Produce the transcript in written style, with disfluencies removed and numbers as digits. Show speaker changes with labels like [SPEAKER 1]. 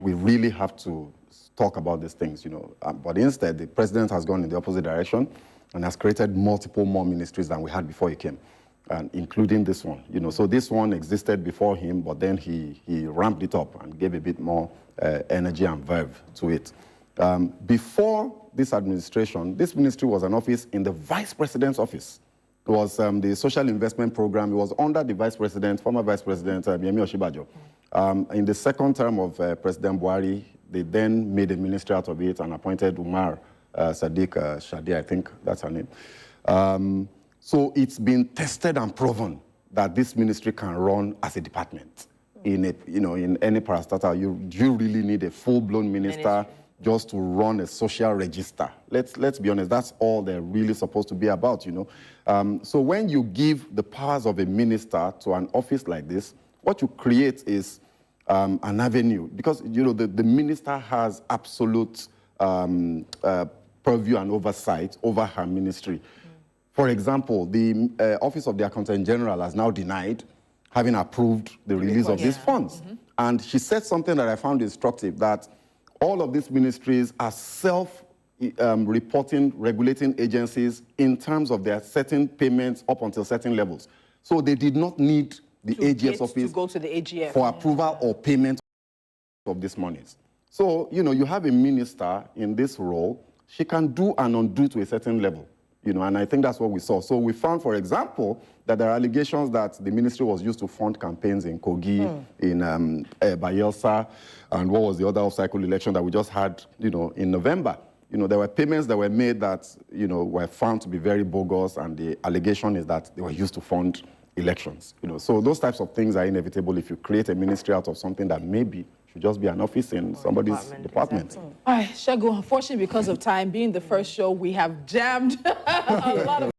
[SPEAKER 1] we really have to talk about these things, but instead, the president has gone in the opposite direction and has created multiple more ministries than we had before he came, and including this one. So this one existed before him, but then he ramped it up and gave a bit more energy and verve to it. Before this administration, this ministry was an office in the vice president's office. It was the social investment program. It was under the vice president, former vice president, Yemi Osinbajo. In the second term of President Buhari, they then made a ministry out of it and appointed Umar Sadiq Shadi, I think that's her name. So it's been tested and proven that this ministry can run as a department. In any parastatal, you really need a full-blown minister just to run a social register. Let's be honest, that's all they're really supposed to be about, So when you give the powers of a minister to an office like this, what you create is an avenue, because the minister has absolute purview and oversight over her ministry. For example, the Office of the Accountant General has now denied having approved the release of these funds. And she said something that I found instructive, that all of these ministries are self-reporting, regulating agencies in terms of their certain payments up until certain levels. So they did not need the AGF's office
[SPEAKER 2] to go to the AGF
[SPEAKER 1] for approval or payment of these monies. So, you have a minister in this role, she can do and undo to a certain level, and I think that's what we saw. So we found, for example, that there are allegations that the ministry was used to fund campaigns in Kogi, in Bayelsa, and what was the other off-cycle election that we just had, in November. There were payments that were made that, were found to be very bogus, and the allegation is that they were used to fund elections. So those types of things are inevitable if you create a ministry out of something that maybe should just be an office in somebody's department.
[SPEAKER 2] Exactly. All right, Segun, unfortunately, because of time, being the first show, we have jammed a lot of